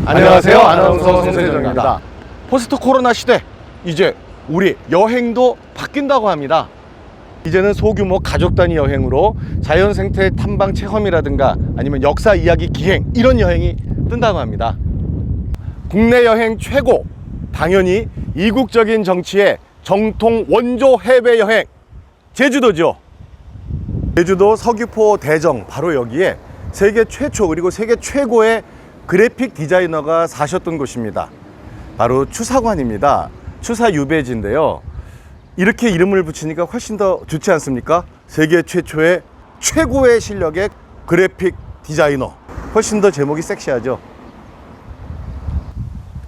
안녕하세요. 아나운서 송세정입니다. 포스트 코로나 시대, 이제 우리 여행도 바뀐다고 합니다. 이제는 소규모 가족 단위 여행으로 자연 생태 탐방 체험이라든가 아니면 역사 이야기 기행, 이런 여행이 뜬다고 합니다. 국내 여행 최고, 당연히 이국적인 정치의 정통 원조 해외 여행, 제주도죠. 제주도 서귀포 대정, 바로 여기에 세계 최초 그리고 세계 최고의 그래픽 디자이너가 사셨던 곳입니다. 바로 추사관입니다. 추사 유배지인데요. 이렇게 이름을 붙이니까 훨씬 더 좋지 않습니까? 세계 최초의 최고의 실력의 그래픽 디자이너, 훨씬 더 제목이 섹시하죠.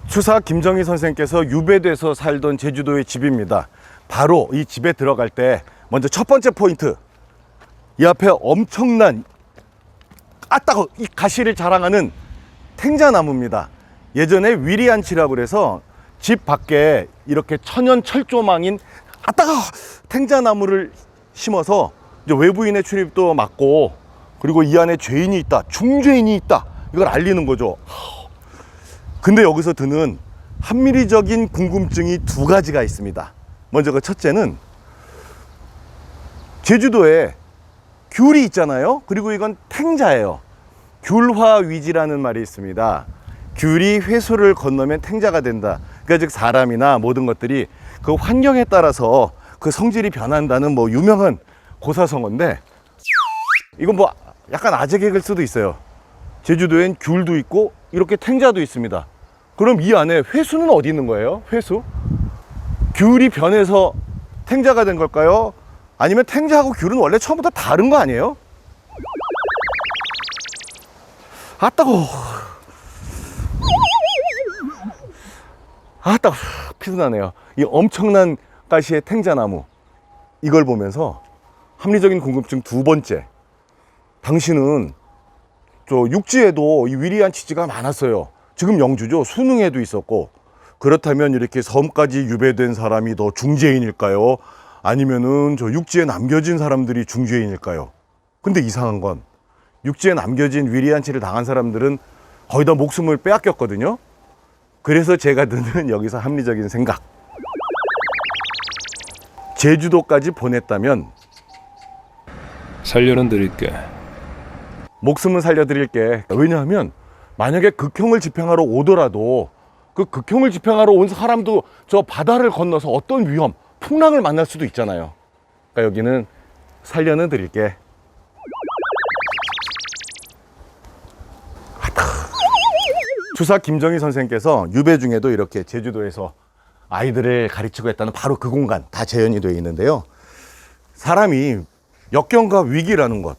추사 김정희 선생께서 유배돼서 살던 제주도의 집입니다. 바로 이 집에 들어갈 때 먼저 첫 번째 포인트, 이 앞에 엄청난 아따고 이 가시를 자랑하는 탱자나무입니다. 예전에 위리안치라고 그래서 집 밖에 이렇게 천연 철조망인 아따가 탱자나무를 심어서 이제 외부인의 출입도 막고, 그리고 이 안에 죄인이 있다, 중죄인이 있다, 이걸 알리는 거죠. 근데 여기서 드는 합리적인 궁금증이 두 가지가 있습니다. 먼저 그 첫째는 제주도에 귤이 있잖아요. 그리고 이건 탱자예요. 귤화위지라는 말이 있습니다. 귤이 회수를 건너면 탱자가 된다. 그러니까 즉 사람이나 모든 것들이 그 환경에 따라서 그 성질이 변한다는 뭐 유명한 고사성어인데, 이건 뭐 약간 아재 개그일 수도 있어요. 제주도엔 귤도 있고 이렇게 탱자도 있습니다. 그럼 이 안에 회수는 어디 있는 거예요? 회수? 귤이 변해서 탱자가 된 걸까요? 아니면 탱자하고 귤은 원래 처음부터 다른 거 아니에요? 아따고 아따고 피곤하네요. 이 엄청난 가시의 탱자나무, 이걸 보면서 합리적인 궁금증 두 번째, 당신은 저 육지에도 이 위리안 치즈가 많았어요. 지금 영주죠. 수능에도 있었고. 그렇다면 이렇게 섬까지 유배된 사람이 더 중죄인일까요? 아니면은 저 육지에 남겨진 사람들이 중죄인일까요? 근데 이상한 건 육지에 남겨진 위리안치를 당한 사람들은 거의 다 목숨을 빼앗겼거든요. 그래서 제가 드는 여기서 합리적인 생각, 제주도까지 보냈다면 살려는 드릴게. 목숨은 살려드릴게. 왜냐하면 만약에 극형을 집행하러 오더라도 그 극형을 집행하러 온 사람도 저 바다를 건너서 어떤 위험, 풍랑을 만날 수도 있잖아요. 그러니까 여기는 살려는 드릴게. 추사 김정희 선생께서 유배 중에도 이렇게 제주도에서 아이들을 가르치고 했다는 바로 그 공간, 다 재현이 되어 있는데요. 사람이 역경과 위기라는 것,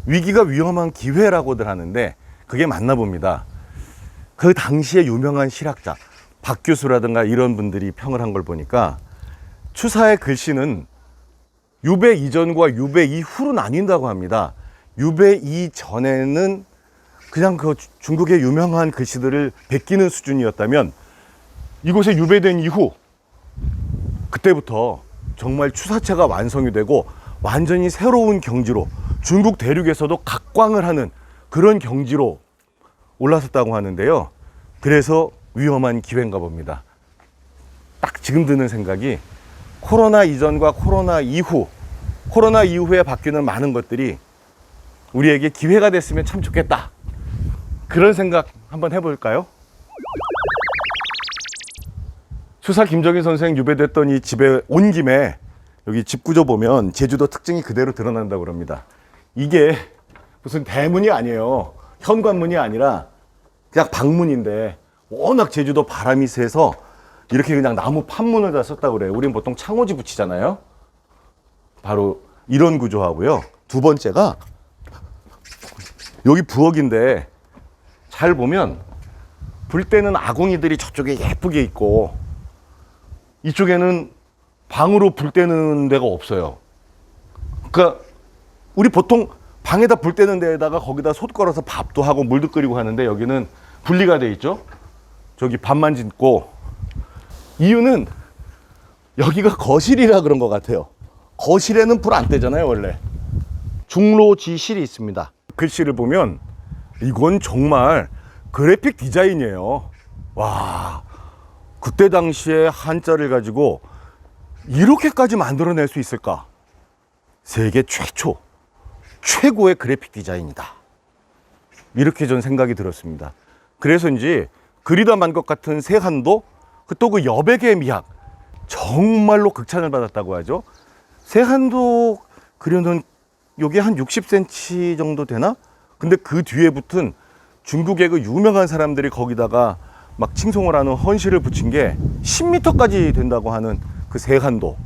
위기가 위험한 기회라고들 하는데 그게 맞나 봅니다. 그 당시에 유명한 실학자 박규수라든가 이런 분들이 평을 한 걸 보니까 추사의 글씨는 유배 이전과 유배 이후로 나뉜다고 합니다. 유배 이전에는 그냥 그 중국의 유명한 글씨들을 베끼는 수준이었다면, 이곳에 유배된 이후 그때부터 정말 추사체가 완성이 되고 완전히 새로운 경지로, 중국 대륙에서도 각광을 하는 그런 경지로 올라섰다고 하는데요. 그래서 위험한 기회인가 봅니다. 딱 지금 드는 생각이, 코로나 이전과 코로나 이후에 바뀌는 많은 것들이 우리에게 기회가 됐으면 참 좋겠다, 그런 생각 한번 해볼까요? 추사 김정희 선생 유배됐던 이 집에 온 김에 여기 집 구조 보면 제주도 특징이 그대로 드러난다고 그럽니다. 이게 무슨 대문이 아니에요. 현관문이 아니라 그냥 방문인데, 워낙 제주도 바람이 세서 이렇게 그냥 나무 판문을 다 썼다고 그래요. 우린 보통 창호지 붙이잖아요. 바로 이런 구조하고요. 두 번째가 여기 부엌인데, 잘 보면 불 때는 아궁이들이 저쪽에 예쁘게 있고 이쪽에는 방으로 불 때는 데가 없어요. 그러니까 우리 보통 방에다 불 때는 데에다가 거기다 솥 걸어서 밥도 하고 물도 끓이고 하는데, 여기는 분리가 돼 있죠. 저기 밥만 짓고. 이유는 여기가 거실이라 그런 것 같아요. 거실에는 불 안 떼잖아요, 원래. 중로지실이 있습니다. 글씨를 보면 이건 정말 그래픽 디자인이에요. 와, 그때 당시에 한자를 가지고 이렇게까지 만들어낼 수 있을까? 세계 최초, 최고의 그래픽 디자인이다. 이렇게 전 생각이 들었습니다. 그래서인지 그리다 만 것 같은 세한도, 또 그 여백의 미학, 정말로 극찬을 받았다고 하죠. 세한도 그려놓은 요게 한 60cm 정도 되나? 근데 그 뒤에 붙은 중국의 그 유명한 사람들이 거기다가 막 칭송을 하는 헌시를 붙인 게 10m까지 된다고 하는 그 세한도,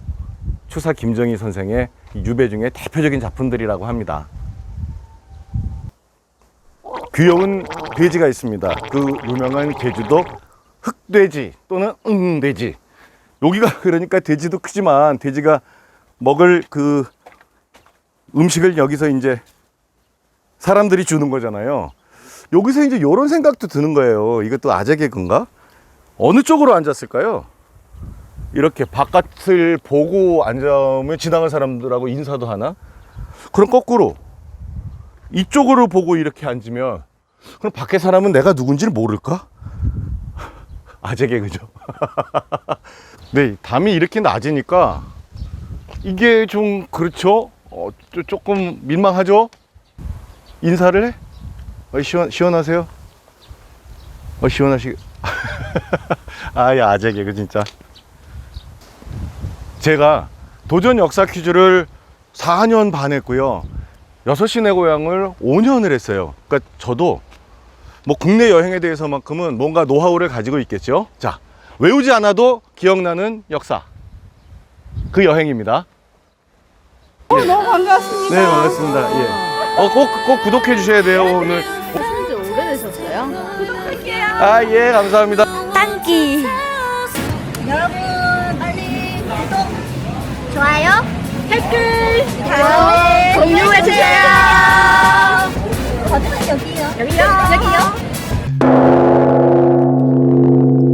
추사 김정희 선생의 유배 중에 대표적인 작품들이라고 합니다. 귀여운 돼지가 있습니다. 그 유명한 제주도 흑돼지 또는 응돼지. 여기가 그러니까 돼지도 크지만 돼지가 먹을 그 음식을 여기서 이제 사람들이 주는 거잖아요. 여기서 이제 이런 생각도 드는 거예요. 이것도 아재 개그인가? 어느 쪽으로 앉았을까요? 이렇게 바깥을 보고 앉으면 지나갈 사람들하고 인사도 하나? 그럼 거꾸로 이쪽으로 보고 이렇게 앉으면 그럼 밖에 사람은 내가 누군지를 모를까? 아재 개그죠. 네, 담이 이렇게 낮으니까 이게 좀 그렇죠? 조금 민망하죠? 인사를 해? 시원하세요? 시원하시. 야, 아재 개그 진짜. 제가 도전 역사 퀴즈를 4년 반 했고요. 6시 내 고향을 5년을 했어요. 그러니까 저도 뭐 국내 여행에 대해서만큼은 뭔가 노하우를 가지고 있겠죠. 자, 외우지 않아도 기억나는 역사. 그 여행입니다. 너무 반갑습니다. 네, 반갑습니다. 예. 꼭 구독해 주셔야 돼요, 오늘. 하신 지 오래되셨어요? 구독할게요. 예, 감사합니다. 땅기. 여러분 빨리 구독, 좋아요, 댓글. 다음에 공유해주세요. 버튼 여기요. 여기요. 여기요.